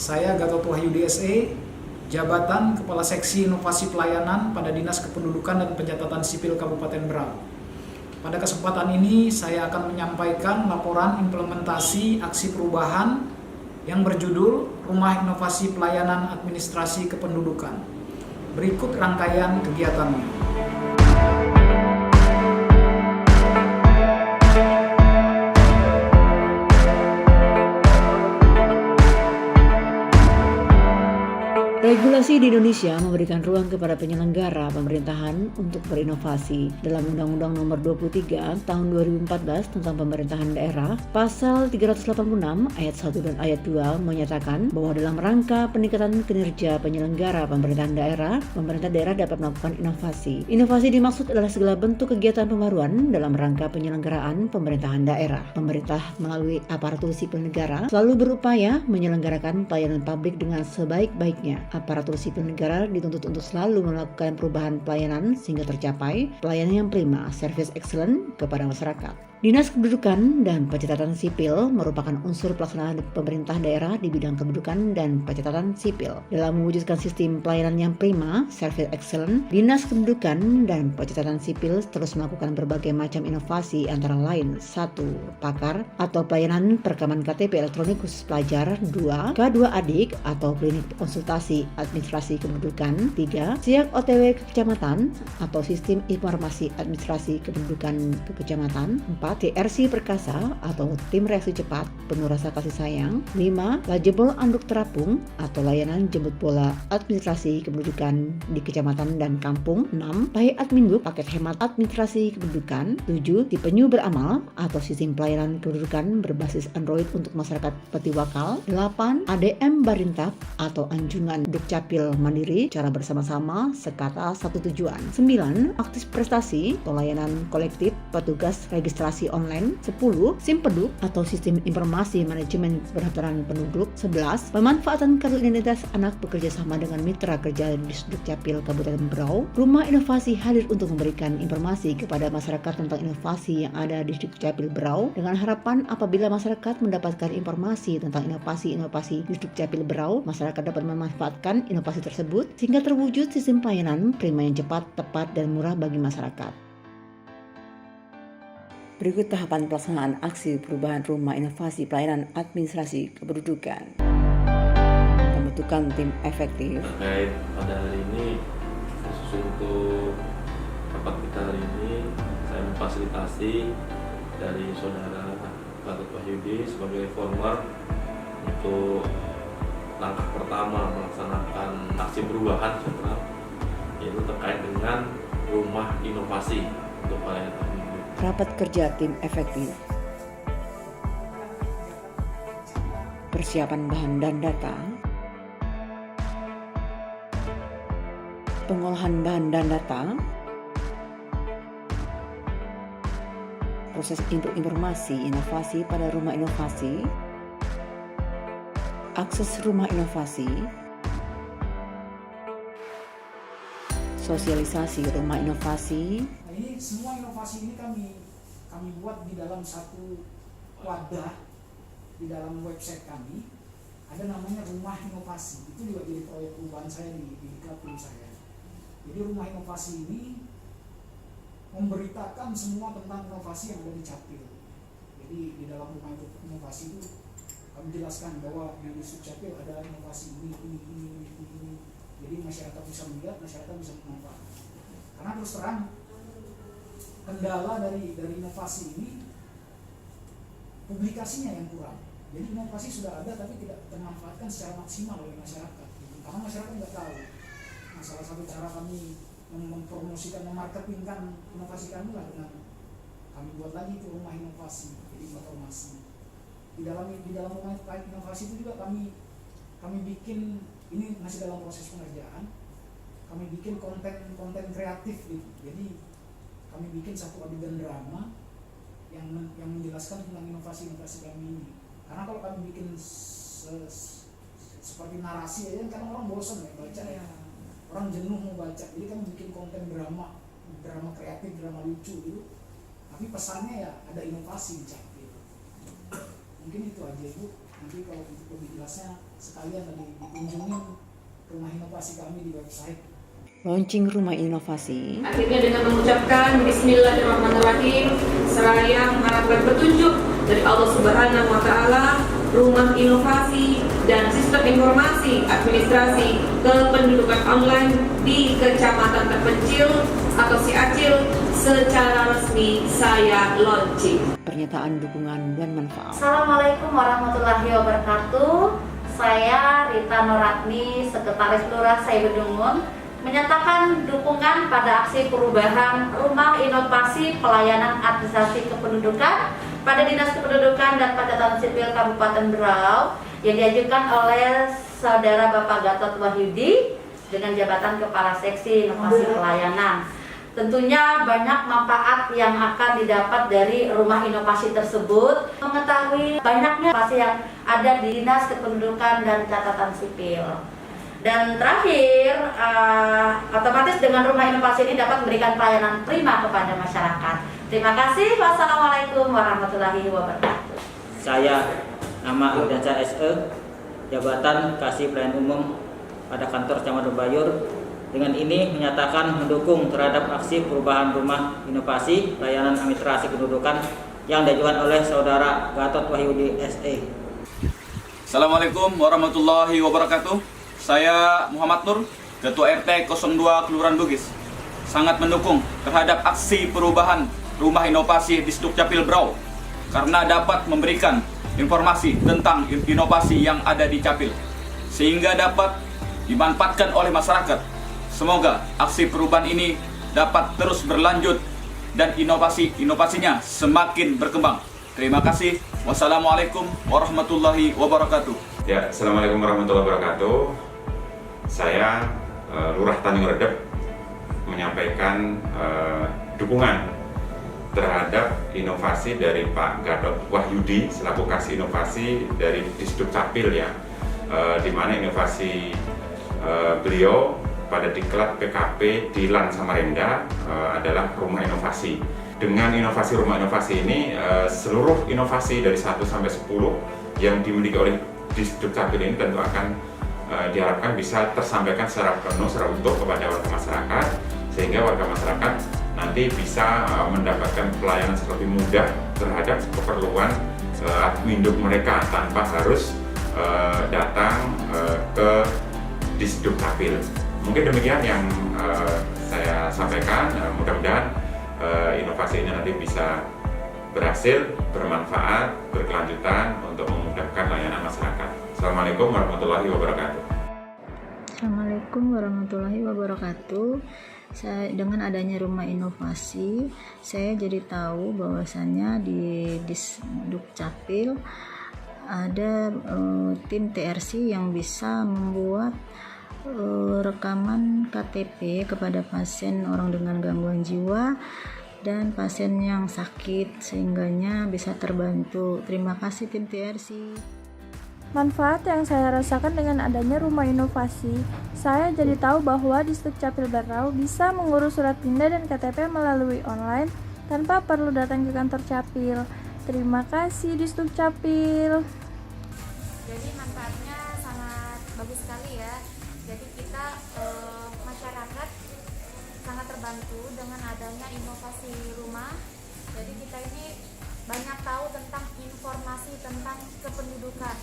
Saya Gatot Wahyudi SE, Jabatan Kepala Seksi Inovasi Pelayanan pada Dinas Kependudukan dan Pencatatan Sipil Kabupaten Berau. Pada kesempatan ini saya akan menyampaikan laporan implementasi aksi perubahan yang berjudul Rumah Inovasi Pelayanan Administrasi Kependudukan. Berikut rangkaian kegiatannya. Regulasi di Indonesia memberikan ruang kepada penyelenggara pemerintahan untuk berinovasi. Dalam Undang-Undang Nomor 23 Tahun 2014 tentang Pemerintahan Daerah, Pasal 386 Ayat 1 dan Ayat 2 menyatakan bahwa dalam rangka peningkatan kinerja penyelenggara pemerintahan daerah dapat melakukan inovasi. Inovasi dimaksud adalah segala bentuk kegiatan pembaruan dalam rangka penyelenggaraan pemerintahan daerah. Pemerintah melalui aparatur sipil negara selalu berupaya menyelenggarakan pelayanan publik dengan sebaik-baiknya. Aparatur sipil negara dituntut untuk selalu melakukan perubahan pelayanan sehingga tercapai pelayanan yang prima, service excellent kepada masyarakat. Dinas Kependudukan dan Pencatatan Sipil merupakan unsur pelaksanaan pemerintah daerah di bidang kependudukan dan pencatatan sipil. Dalam mewujudkan sistem pelayanan yang prima, service excellent, Dinas Kependudukan dan Pencatatan Sipil terus melakukan berbagai macam inovasi antara lain 1. Pakar atau pelayanan perekaman KTP elektronik khusus pelajar. 2. K2 Adik atau klinik konsultasi administrasi kependudukan. 3. Siak OTW ke kecamatan atau sistem informasi administrasi kependudukan ke kecamatan. 4. TRC Perkasa atau tim reaksi cepat penuh rasa kasih sayang. 5. Lajebol Anduk Terapung atau layanan jemput bola administrasi kependudukan di kecamatan dan kampung. 6. Pay Adminduk paket hemat administrasi kependudukan. 7. Tipe New Beramal atau sistem pelayanan kependudukan berbasis Android untuk masyarakat petiwakal. 8. ADM Barintak atau anjungan Dukcapil Mandiri cara bersama-sama sekata satu tujuan. 9. Aktif Prestasi atau layanan kolektif petugas registrasi online. 10. Simpeduk atau sistem informasi manajemen pendaftaran penduduk. 11. Pemanfaatan kartu identitas anak bekerja sama dengan mitra kerja di Dukcapil Kabupaten Berau. Rumah Inovasi hadir untuk memberikan informasi kepada masyarakat tentang inovasi yang ada di Dukcapil Berau dengan harapan apabila masyarakat mendapatkan informasi tentang inovasi-inovasi di Dukcapil Berau, masyarakat dapat memanfaatkan inovasi tersebut sehingga terwujud sistem pelayanan prima yang cepat, tepat, dan murah bagi masyarakat. Berikut tahapan pelaksanaan aksi perubahan Rumah Inovasi Pelayanan Administrasi Kependudukan. Pembentukan tim efektif. Terkait pada hari ini, khusus untuk rapat kita hari ini, saya memfasilitasi dari saudara Gatot Wahyudi sebagai former untuk langkah pertama melaksanakan aksi perubahan sentral, yaitu terkait dengan Rumah Inovasi untuk pelayanan publik. Rapat kerja tim efektif. Persiapan bahan dan data. Pengolahan bahan dan data. Proses input informasi inovasi pada Rumah Inovasi. Akses Rumah Inovasi. Sosialisasi Rumah Inovasi. Nah, ini semua inovasi ini kami buat di dalam satu wadah di dalam website kami. Ada namanya Rumah Inovasi. Itu juga jadi proyek perubahan saya di Kapil saya. Jadi Rumah Inovasi ini memberitakan semua tentang inovasi yang ada di Capil. Jadi di dalam Rumah Inovasi itu kami jelaskan bahwa di Capil ada inovasi ini. Jadi masyarakat bisa melihat, masyarakat bisa memanfaatkan. Karena terus terang kendala dari inovasi ini publikasinya yang kurang. Jadi inovasi sudah ada tapi tidak termanfaatkan secara maksimal oleh masyarakat. Karena masyarakat nggak tahu. Nah, salah satu cara kami mempromosikan, memarketingkan inovasi kami lah dengan kami buat lagi itu Rumah Inovasi, jadi informasi. Di dalam Rumah Inovasi itu juga kami bikin, ini masih dalam proses pengerjaan. Kami bikin konten kreatif gitu. Jadi kami bikin satu adegan drama yang menjelaskan tentang inovasi-inovasi kami ini. Karena kalau kami bikin seperti narasi aja, karena orang bosan ya baca ya. Orang jenuh mau baca. Jadi kami bikin konten drama kreatif, drama lucu gitu. Tapi pesannya ya ada inovasi di Capil. Mungkin itu aja, Bu. Nanti kalau untuk lebih jelasnya sekalian dikunjungin rumah inovasi kami di website. Launching rumah inovasi. Akhirnya dengan mengucapkan Bismillahirrahmanirrahim, seraya mengharapkan petunjuk dari Allah Subhanahu wa Ta'ala, rumah inovasi dan sistem informasi administrasi kependudukan online di kecamatan terpencil atau si Acil secara resmi saya launching. Pernyataan dukungan dan manfaat. Assalamualaikum warahmatullahi wabarakatuh. Saya Rita Noratni, Sekretaris Lurah Saibedungun, menyatakan dukungan pada aksi perubahan Rumah Inovasi Pelayanan Administrasi Kependudukan pada Dinas Kependudukan dan Pencatatan Sipil Kabupaten Berau yang diajukan oleh Saudara Bapak Gatot Wahyudi dengan jabatan Kepala Seksi Inovasi Pelayanan. Tentunya banyak manfaat yang akan didapat dari rumah inovasi tersebut, mengetahui banyaknya inovasi yang ada di Dinas Kependudukan dan Catatan Sipil. Dan terakhir, otomatis dengan rumah inovasi ini dapat memberikan pelayanan prima kepada masyarakat. Terima kasih. Wassalamualaikum warahmatullahi wabarakatuh. Saya nama Ardiansyah SE, jabatan Kasih Pelayanan Umum pada kantor Camat Bayur. Dengan ini menyatakan mendukung terhadap aksi perubahan rumah inovasi pelayanan administrasi kependudukan yang diajukan oleh Saudara Gatot Wahyudi SE. Assalamualaikum warahmatullahi wabarakatuh. Saya Muhammad Nur, Ketua RT 02 Kelurahan Bugis, sangat mendukung terhadap aksi perubahan rumah inovasi di Sdukcapil Berau karena dapat memberikan informasi tentang inovasi yang ada di Capil sehingga dapat dimanfaatkan oleh masyarakat. Semoga aksi perubahan ini dapat terus berlanjut dan inovasinya semakin berkembang. Terima kasih. Wassalamualaikum warahmatullahi wabarakatuh. Ya, assalamualaikum warahmatullahi wabarakatuh. Saya Lurah Tanjung Redep menyampaikan dukungan terhadap inovasi dari Pak Gatot Wahyudi selaku Kasih Inovasi dari Disdukcapil ya, di mana inovasi beliau pada diklat PKP di Lan Samarinda adalah rumah inovasi. Dengan inovasi rumah inovasi ini, seluruh inovasi dari 1 sampai 10 yang dimiliki oleh Disdukcapil ini tentu akan diharapkan bisa tersampaikan secara penuh, secara utuh kepada warga masyarakat, sehingga warga masyarakat nanti bisa mendapatkan pelayanan lebih mudah terhadap keperluan adminduk mereka tanpa harus datang ke Disdukcapil. Mungkin demikian yang saya sampaikan. Mudah-mudahan inovasi ini nanti bisa berhasil, bermanfaat, berkelanjutan untuk memudahkan layanan masyarakat. Assalamualaikum warahmatullahi wabarakatuh. Assalamualaikum warahmatullahi wabarakatuh. Dengan adanya rumah inovasi, saya jadi tahu bahwasannya di Disdukcapil ada tim TRC yang bisa membuat rekaman KTP kepada pasien orang dengan gangguan jiwa dan pasien yang sakit, sehingganya bisa terbantu. Terima kasih tim TRC. Manfaat yang saya rasakan dengan adanya rumah inovasi, saya jadi tahu bahwa Disdukcapil Berau bisa mengurus surat pindah dan KTP melalui online tanpa perlu datang ke kantor Capil. Terima kasih Disdukcapil. Jadi manfaatnya sangat bagus sekali ya. Jadi kita masyarakat sangat terbantu dengan adanya inovasi rumah. Jadi kita ini banyak tahu tentang informasi tentang kependudukan.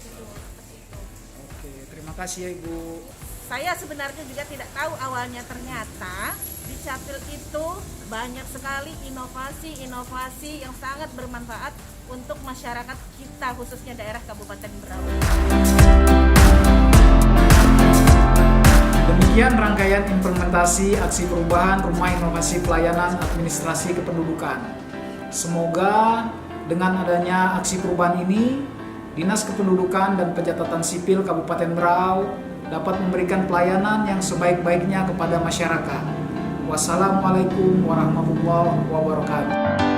Seperti itu. Oke, terima kasih ya Ibu. Saya sebenarnya juga tidak tahu awalnya, ternyata di Capil itu banyak sekali inovasi yang sangat bermanfaat untuk masyarakat kita, khususnya daerah Kabupaten Berau. Demikian rangkaian implementasi aksi perubahan Rumah Inovasi Pelayanan Administrasi Kependudukan. Semoga dengan adanya aksi perubahan ini, Dinas Kependudukan dan Pencatatan Sipil Kabupaten Berau dapat memberikan pelayanan yang sebaik-baiknya kepada masyarakat. Wassalamualaikum warahmatullahi wabarakatuh.